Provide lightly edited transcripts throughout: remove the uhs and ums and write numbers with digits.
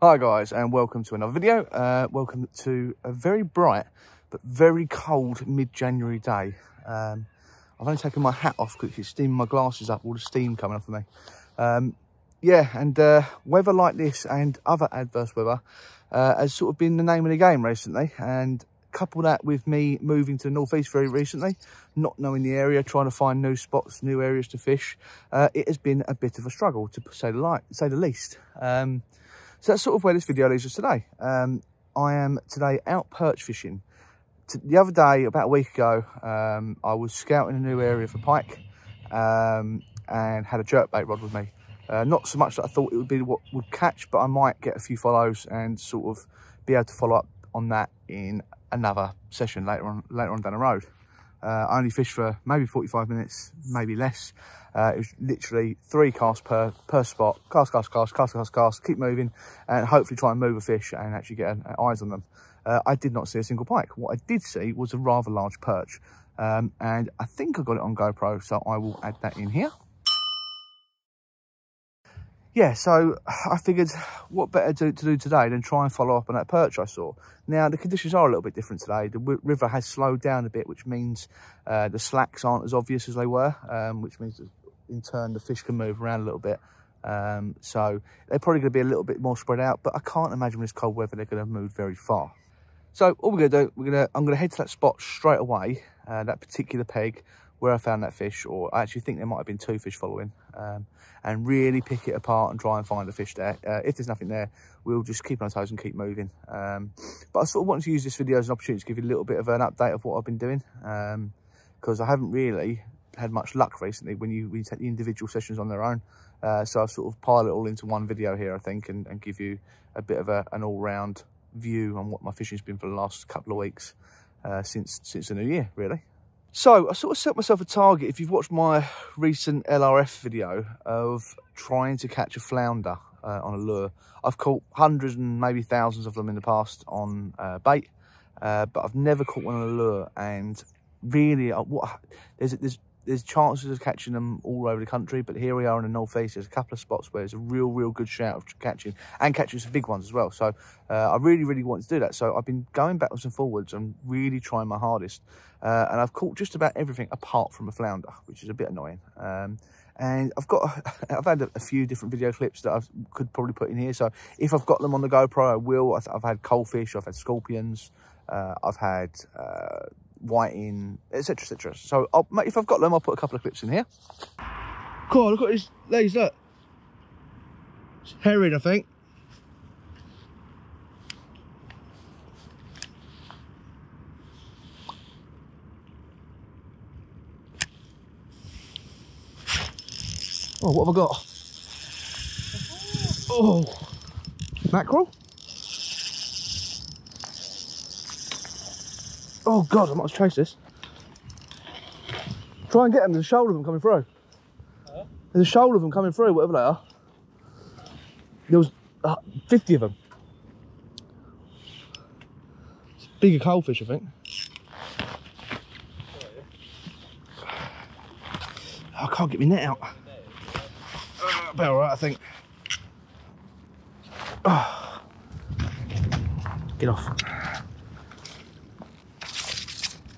Hi guys, and welcome to another video. Welcome to a very bright but very cold mid-January day. I've only taken my hat off because it's steaming my glasses up, all the steam coming off of me. Yeah, and weather like this and other adverse weather has sort of been the name of the game recently, and couple that with me moving to the northeast very recently, not knowing the area, trying to find new spots, new areas to fish, it has been a bit of a struggle, to say the least. So that's sort of where this video leads us today. I am today out perch fishing. The other day, about a week ago, I was scouting a new area for pike and had a jerkbait rod with me. Not so much that I thought it would be what would catch, but I might get a few follows and sort of be able to follow up on that in another session later on down the road. I only fished for maybe 45 minutes, maybe less. It was literally 3 casts per spot. Cast, keep moving, and hopefully try and move a fish and actually get eyes on them. I did not see a single pike. What I did see was a rather large perch, and I think I got it on GoPro, so I will add that in here. Yeah, so I figured what better to do today than try and follow up on that perch I saw. Now, the conditions are a little bit different today. The river has slowed down a bit, which means the slacks aren't as obvious as they were, which means that in turn the fish can move around a little bit. So they're probably going to be a little bit more spread out, but I can't imagine with this cold weather they're going to move very far. So all we're going to do, I'm going to head to that spot straight away, that particular peg where I found that fish, or I actually think there might have been 2 fish following, and really pick it apart and try and find a fish there. If there's nothing there, we'll just keep on our toes and keep moving. But I sort of wanted to use this video as an opportunity to give you a little bit of an update of what I've been doing, because I haven't really had much luck recently when you take the individual sessions on their own. So I've sort of piled it all into one video here, I think, and give you a bit of an all-round view on what my fishing's been for the last couple of weeks, since the new year, really. So I sort of set myself a target, if you've watched my recent LRF video, of trying to catch a flounder on a lure. I've caught hundreds and maybe thousands of them in the past on bait, but I've never caught one on a lure. And really, there's chances of catching them all over the country, but here we are in the northeast. There's a couple of spots where there's a real good shout of catching some big ones as well. So I really want to do that. So I've been going backwards and forwards and really trying my hardest. And I've caught just about everything apart from a flounder, which is a bit annoying. And I've had a few different video clips that I could probably put in here. So if I've got them on the GoPro, I will. I've had coalfish, I've had scorpions, I've had whiting, etc. So if I've got them, I'll put a couple of clips in here. Cool, look at his legs, look. It's herring, I think. Oh, what have I got? Oh, mackerel? Oh God, I might have to chase this. Try and get them, there's a shoal of them coming through. Huh? There's a shoal of them coming through, whatever they are. There was 50 of them. It's bigger coalfish, I think. I can't get my net out. About alright, I think. Oh. Get off.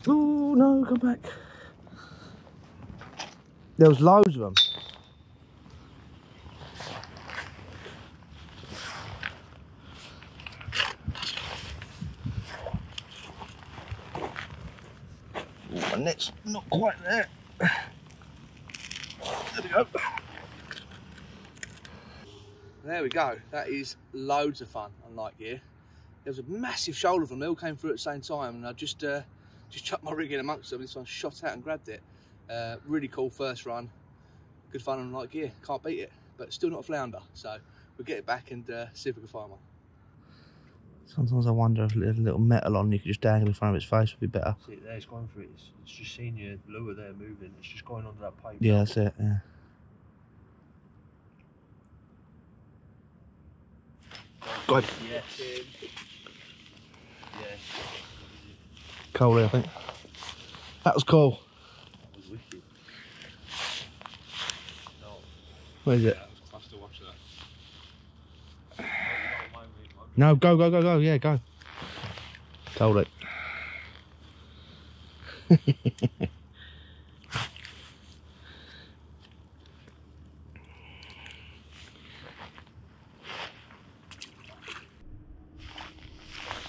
Oh no, come back. There was loads of them. Oh, my net's not quite there. There we go. There we go. That is loads of fun on light gear. There was a massive shoal of them. They all came through at the same time, and I just chucked my rig in amongst them. This one shot out and grabbed it. Really cool first run. Good fun on light gear. Can't beat it, but still not a flounder. So we'll get it back and see if we can find one. Sometimes I wonder if a little metal on you could just dangle in front of its face would be better. See it there, it's going for it. It's just seeing your lure there moving. It's just going under that pipe. Yeah, that's it, yeah. Good. Yes. Yes. Cool, I think. That was cool. That was wicked. No. Where is it? Yeah, it was class to watch that. No, go, go, go, go. Yeah, go. Hold it.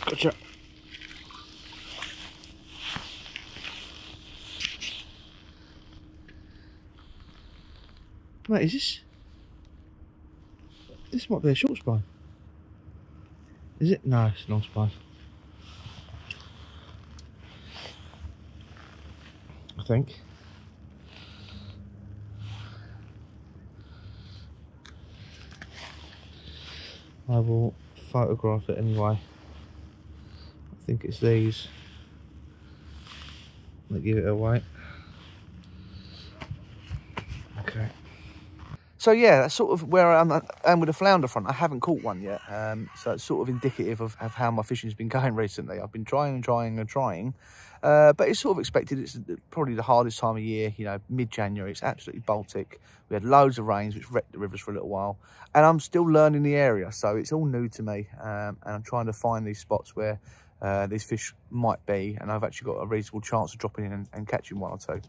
Gotcha. Mate, is this... This might be a short spine. Is it? No, it's a long spine. I think. I will photograph it anyway. I think it's these. I'll give it a wait. Okay. So yeah, that's sort of where I am with a flounder front. I haven't caught one yet, so it's sort of indicative of how my fishing's been going recently. I've been trying and trying and trying, but it's sort of expected. It's probably the hardest time of year, you know, mid-January. It's absolutely Baltic. We had loads of rains, which wrecked the rivers for a little while, and I'm still learning the area, so it's all new to me, and I'm trying to find these spots where these fish might be, and I've actually got a reasonable chance of dropping in and catching one or two.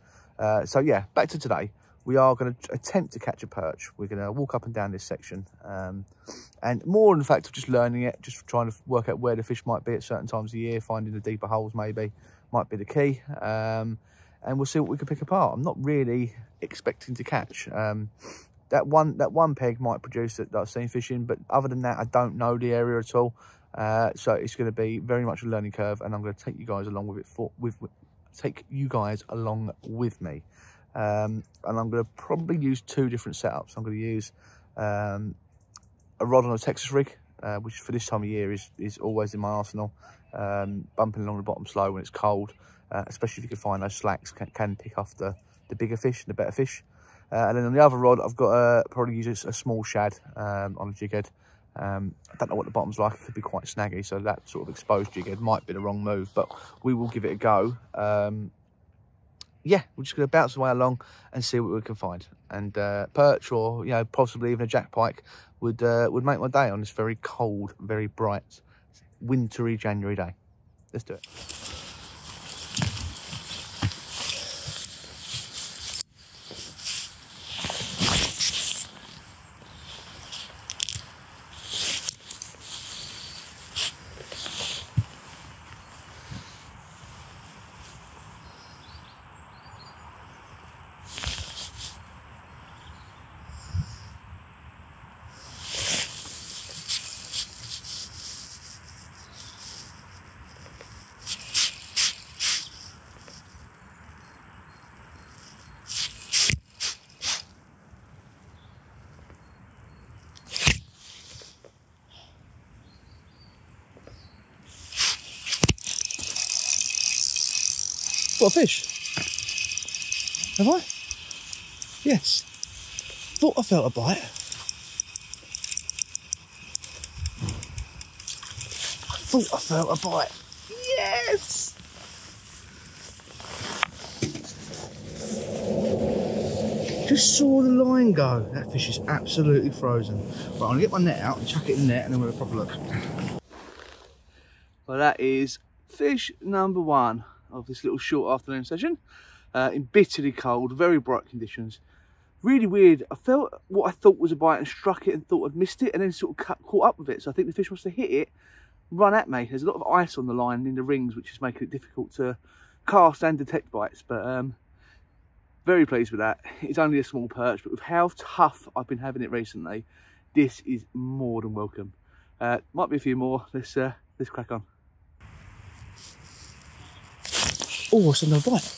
So yeah, back to today. We are going to attempt to catch a perch. We're going to walk up and down this section, and more in fact of just learning it, just trying to work out where the fish might be at certain times of the year, finding the deeper holes maybe might be the key, and we'll see what we can pick apart. I'm not really expecting to catch. That one peg might produce that I've seen fishing, but other than that, I don't know the area at all. So it's going to be very much a learning curve, and I'm going to take you guys along with it. Take you guys along with me. And I'm going to probably use two different setups. I'm going to use a rod on a Texas rig, which for this time of year is always in my arsenal. Bumping along the bottom slow when it's cold, especially if you can find those slacks, can pick off the bigger fish, the better fish. And then on the other rod, I've got probably use a small shad on a jig head. I don't know what the bottom's like. It could be quite snaggy, so that sort of exposed jig head might be the wrong move, but we will give it a go. Yeah, we're just going to bounce away along and see what we can find. And perch, or you know, possibly even a jack pike, would make my day on this very cold, very bright, wintry January day. Let's do it. Got a fish? Have I? Yes. Thought I felt a bite. Thought I felt a bite. Yes! Just saw the line go. That fish is absolutely frozen. Right, I'm gonna get my net out and chuck it in there, and then we'll have a proper look. Well, that is fish number one of this little short afternoon session, in bitterly cold, very bright conditions. Really weird. I felt what I thought was a bite and struck it and thought I'd missed it, and then sort of caught up with it. So I think the fish must have hit it, run at me. There's a lot of ice on the line in the rings, which is making it difficult to cast and detect bites, but very pleased with that. It's only a small perch, but with how tough I've been having it recently, this is more than welcome. Might be a few more. Let's crack on. Oh, it's another bite.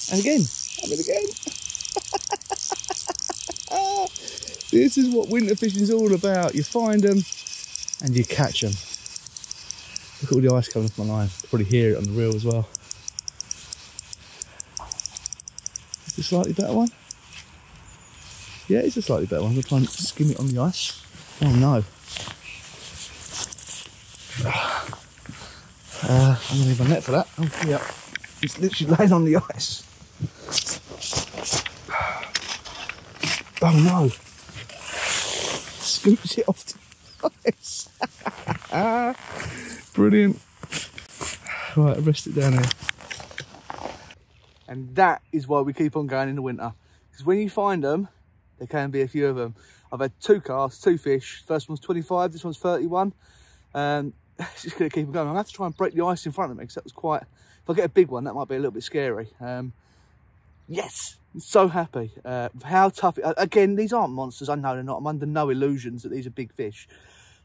And again, have it again. This is what winter fishing is all about. You find them and you catch them. Look at all the ice coming off my line. You'll probably hear it on the reel as well. Is this a slightly better one? Yeah, it's a slightly better one. I'm going to try and skim it on the ice. Oh no. I'm going to leave my net for that. Oh, yeah. It's literally laying on the ice. Oh no. Scoops it off the ice. Brilliant. Right, rest it down here. And that is why we keep on going in the winter. Because when you find them, there can be a few of them. I've had 2 casts, 2 fish. First one's 25, this one's 31. It's just going to keep on going. I'm going to have to try and break the ice in front of me because that was quite... If I get a big one, that might be a little bit scary. Yes, I'm so happy. How tough... Again, these aren't monsters. I know they're not. I'm under no illusions that these are big fish.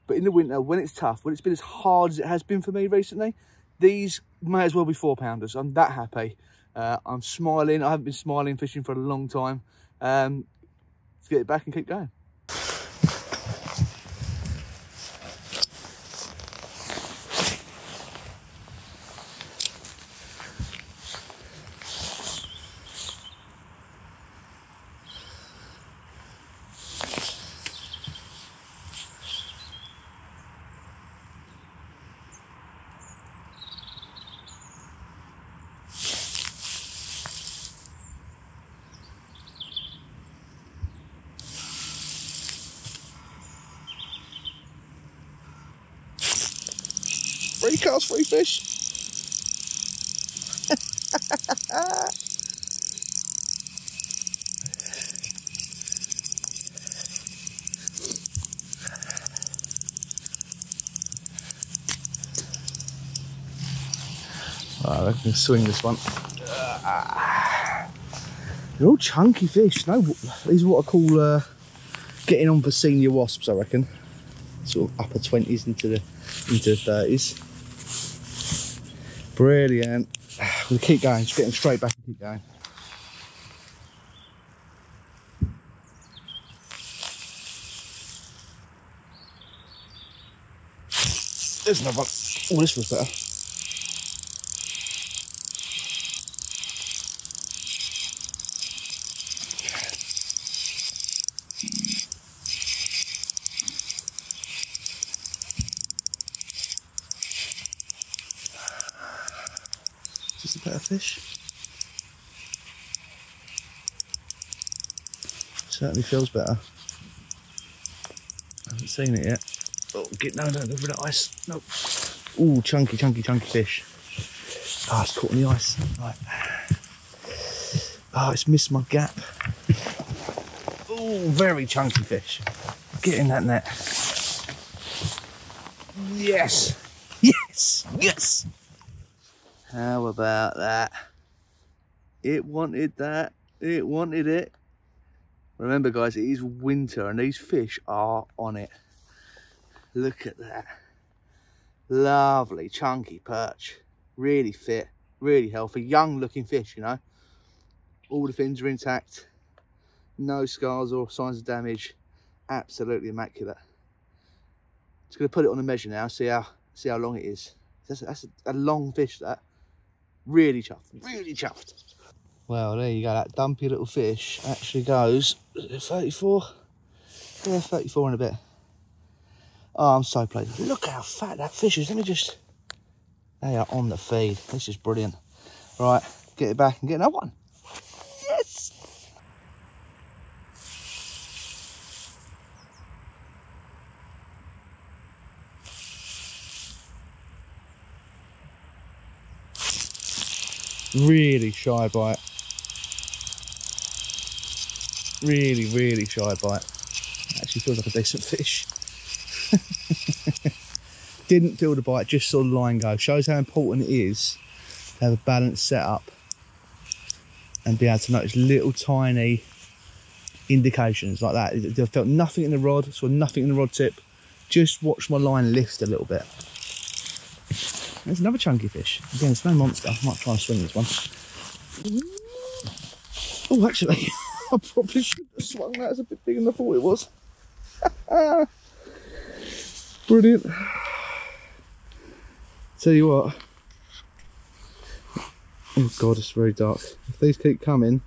But in the winter, when it's tough, when it's been as hard as it has been for me recently, these may as well be 4-pounders. I'm that happy. I'm smiling. I haven't been smiling fishing for a long time. Let's get it back and keep going. Free cast, free fish. Right, I can swing this one. They're all chunky fish. No, these are what I call getting on for senior wasps, I reckon. Sort of upper 20s into the 30s. Brilliant. We'll keep going, just get them straight back and keep going. There's another one. Oh, this was better. Just a better fish. Certainly feels better. I haven't seen it yet. Oh, no, over the ice. No. Ooh, chunky fish. Ah, it's caught on the ice. Right. Oh, it's missed my gap. Ooh, very chunky fish. Get in that net. Yes. Yes. Yes. How about that? It wanted that. It wanted it. Remember, guys, it is winter and these fish are on it. Look at that. Lovely, chunky perch. Really fit, really healthy. Young looking fish, you know. All the fins are intact. No scars or signs of damage. Absolutely immaculate. Just going to put it on the measure now, see how long it is. That's a long fish, that. Really chuffed, really chuffed. Well, there you go, that dumpy little fish actually goes 34. Yeah, 34 and a bit. Oh, I'm so pleased. Look how fat that fish is. Let me just... They are on the feed. This is brilliant. Right, get it back and get another one. Yes! Really shy bite. Really shy bite. Actually feels like a decent fish. Didn't feel the bite, just saw the line go. Shows how important it is to have a balanced setup and be able to notice little tiny indications like that. I felt nothing in the rod, saw nothing in the rod tip. Just watched my line lift a little bit. There's another chunky fish. Again, it's no monster. I might try and swing this one. Oh, actually, I probably should have swung that. It's a bit bigger than I thought it was. Brilliant. Tell you what. Oh God, it's very dark. If these keep coming,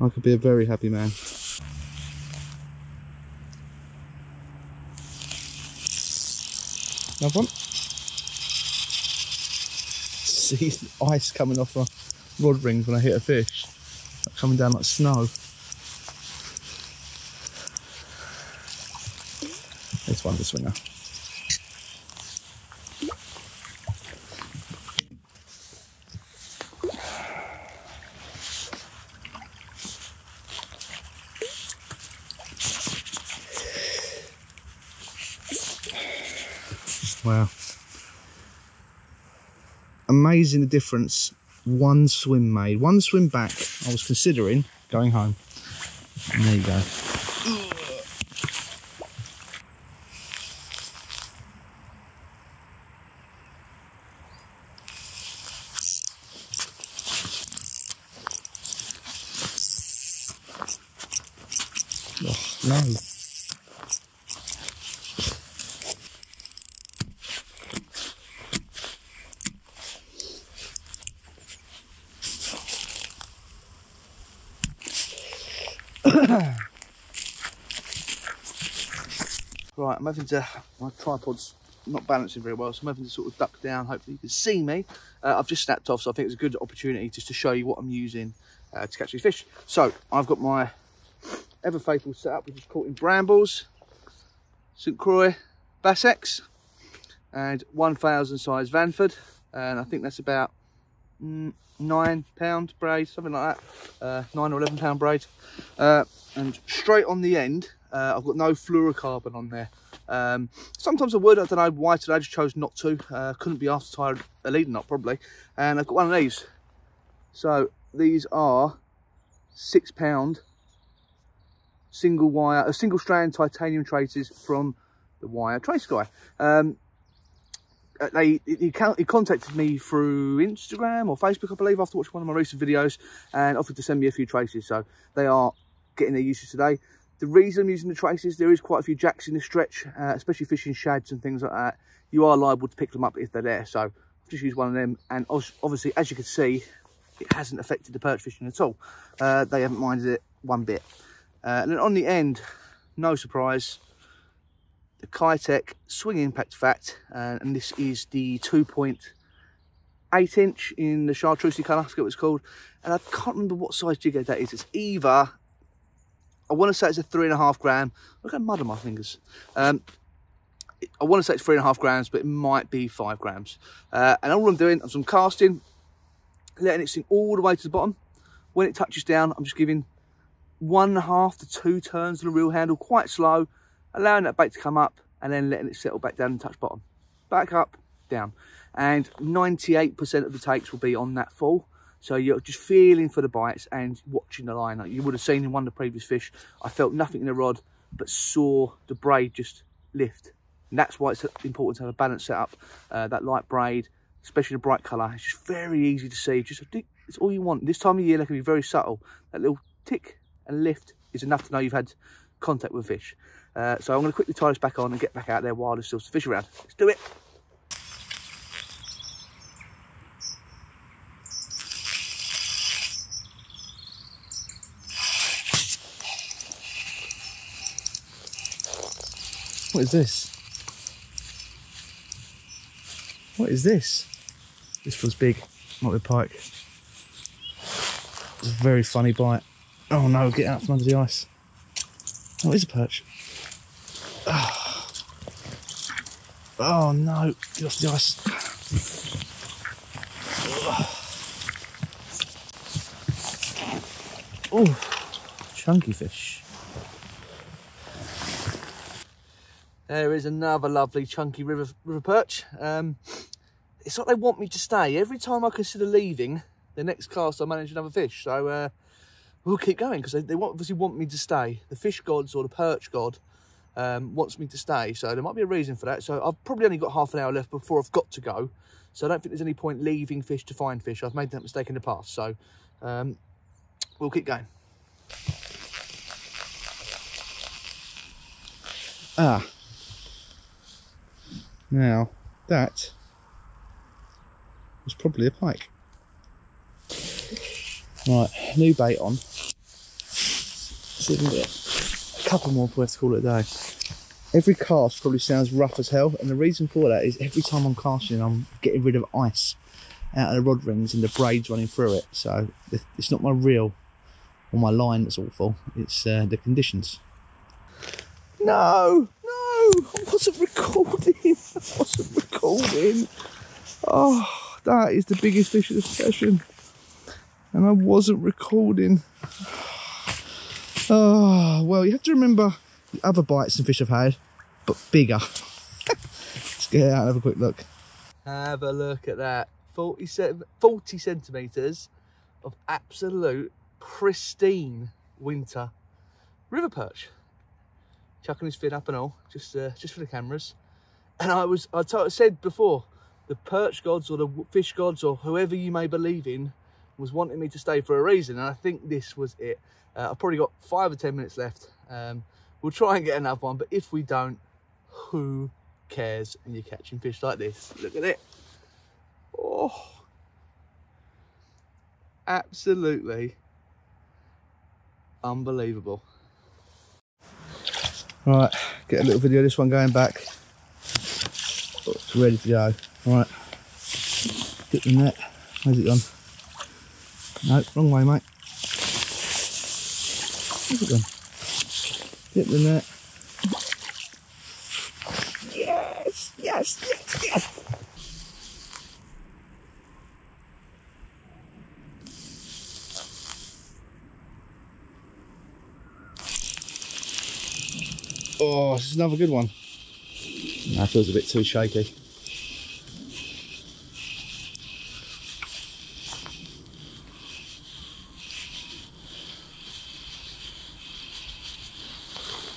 I could be a very happy man. Another one. see ice coming off my rod rings when I hit a fish, like coming down like snow. This one's a swinger. Wow. Amazing the difference one swim made. One swim back, I was considering going home. And there you go. Oh, no. Right, I'm having to, my tripod's not balancing very well, so I'm having to sort of duck down. Hopefully you can see me. I've just snapped off, so I think it's a good opportunity just to show you what I'm using to catch these fish. So I've got my ever faithful setup, which is caught in brambles, St Croix Bass X, and 1,000 size Vanford, and I think that's about £9 braid, something like that, 9 or 11 pound braid, and straight on the end. I've got no fluorocarbon on there. Sometimes I would, I don't know why today, I just chose not to. Couldn't be asked to tie a leading knot probably. And I've got one of these. So these are £6 single wire, single strand titanium traces from the Wire Trace Guy. He contacted me through Instagram or Facebook, I believe, after watching one of my recent videos, and offered to send me a few traces. So they are getting their usage today. The reason I'm using the traces, there is quite a few jacks in the stretch, especially fishing shads and things like that. You are liable to pick them up if they're there. So I've just used one of them, and obviously, as you can see, it hasn't affected the perch fishing at all. They haven't minded it one bit. And then on the end, no surprise, the Kitech Swing Impact Fat, and this is the 2.8 inch in the chartreusey colour, I forget what it's called. And I can't remember what size jig head that is. It's either, I want to say it's a 3.5 gram. Look at mud on my fingers. I want to say it's 3.5 grams, but it might be 5 grams. And all I'm doing is I'm casting, letting it sink all the way to the bottom. When it touches down, I'm just giving 1.5 to 2 turns of the reel handle, quite slow, allowing that bait to come up, and then letting it settle back down and touch bottom. Back up, down. And 98% of the takes will be on that fall. So you're just feeling for the bites and watching the line. Like you would have seen in one of the previous fish, I felt nothing in the rod, but saw the braid just lift. And that's why it's important to have a balanced setup. That light braid, especially the bright colour, it's just very easy to see. Just it's all you want. This time of year, they can be very subtle. That little tick and lift is enough to know you've had contact with fish. So I'm going to quickly tie this back on and get back out there while there's still some fish around. Let's do it. What is this? What is this? This feels big, not the pike. It's a very funny bite. Oh no, get out from under the ice. Oh, it's a perch. Oh no, get off the ice. Oh, chunky fish. There is another lovely chunky river perch. It's like they want me to stay. Every time I consider leaving, the next cast I manage another fish. So we'll keep going because they obviously want me to stay. The fish gods or the perch god wants me to stay. So there might be a reason for that. So I've probably only got half an hour left before I've got to go. So I don't think there's any point leaving fish to find fish. I've made that mistake in the past. So we'll keep going. Ah. Now, that was probably a pike. Right, new bait on. See if we can get a couple more before we have to call it a day. Every cast probably sounds rough as hell, and the reason for that is every time I'm casting, I'm getting rid of ice. out of the rod rings and the braids running through it. So it's not my reel or my line that's awful, it's the conditions. No, I wasn't recording. Oh, that is the biggest fish of the session. And I wasn't recording. Oh, well, you have to remember the other bites and fish I've had, but bigger. Let's get out and have a quick look. Have a look at that. 40 centimetres of absolute pristine winter river perch. Chucking his fin up and all, just for the cameras. And I said before, the perch gods or the fish gods or whoever you may believe in was wanting me to stay for a reason, and I think this was it. I've probably got 5 or 10 minutes left. We'll try and get another one, but if we don't, who cares? And you're catching fish like this. Look at it. Oh, absolutely unbelievable. Right, get a little video of this one going back. Oh, it's ready to go. Right, dip the net. Where's it gone? No, wrong way, mate. Where's it gone? Dip the net. Yes. Oh, this is another good one. That feels a bit too shaky.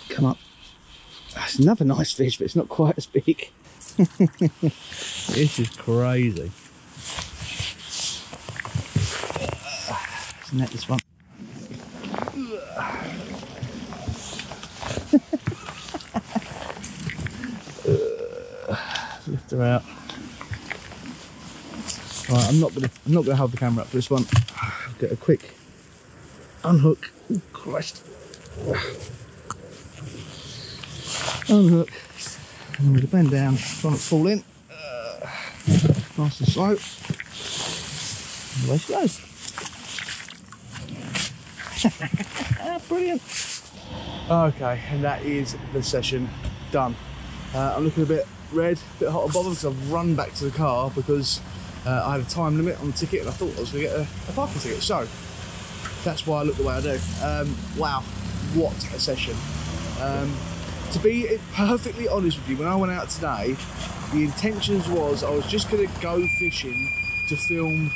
Come up. That's another nice fish, but it's not quite as big. This is crazy. Let's net this one. Lift her out. Right, I'm not gonna hold the camera up for this one. I'll get a quick unhook. Oh Christ. Unhook. And I'm gonna bend down, try not to fall in. Nice and slow. And away she goes. Brilliant. Okay, and that is the session done. I'm looking a bit red, a bit hot and bothered because I've run back to the car because I had a time limit on the ticket and I thought I was going to get a parking ticket. So that's why I look the way I do. Wow, what a session. To be perfectly honest with you, when I went out today, the intentions was I was just going to go fishing to film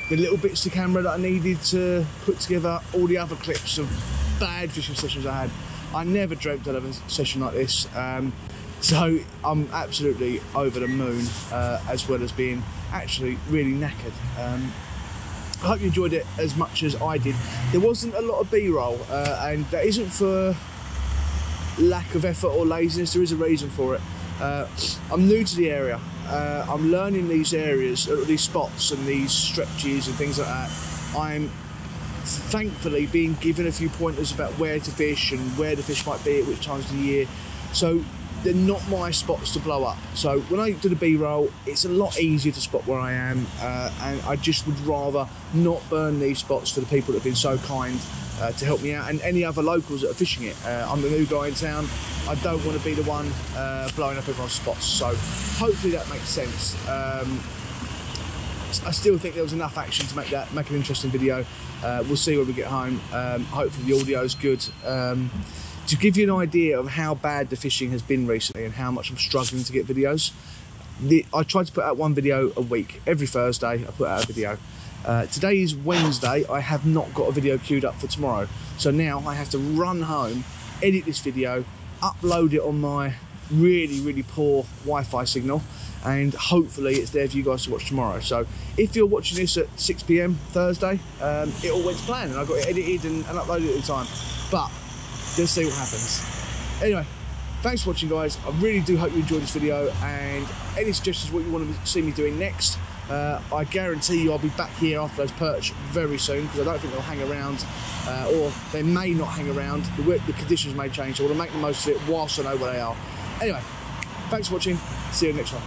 the little bits of camera that I needed to put together all the other clips of bad fishing sessions I had. I never dreamt I'd have a session like this. So I'm absolutely over the moon, as well as being actually really knackered. I hope you enjoyed it as much as I did. There wasn't a lot of B-roll, and that isn't for lack of effort or laziness. There is a reason for it. I'm new to the area. I'm learning these areas, these spots and these stretches and things like that. I'm thankfully being given a few pointers about where to fish and where the fish might be at which times of the year. So they're not my spots to blow up. So when I do the B-roll, it's a lot easier to spot where I am, and I just would rather not burn these spots for the people that have been so kind to help me out, and any other locals that are fishing it. I'm the new guy in town. I don't want to be the one blowing up everyone's spots. So hopefully that makes sense. I still think there was enough action to make an interesting video. We'll see when we get home. Hopefully the audio is good. To give you an idea of how bad the fishing has been recently and how much I'm struggling to get videos, I try to put out one video a week. Every Thursday I put out a video. Today is Wednesday. I have not got a video queued up for tomorrow. So now I have to run home, edit this video, upload it on my really, really poor Wi-Fi signal, and hopefully it's there for you guys to watch tomorrow. So if you're watching this at 6 PM Thursday, it all went to plan and I got it edited and uploaded at the time. But let's see what happens. Anyway, thanks for watching, guys. I really do hope you enjoyed this video, and any suggestions what you want to see me doing next, I guarantee you I'll be back here after those perch very soon, because I don't think they'll hang around, or they may not hang around. The conditions may change, so I want to make the most of it whilst I know where they are. Anyway, thanks for watching. See you next one.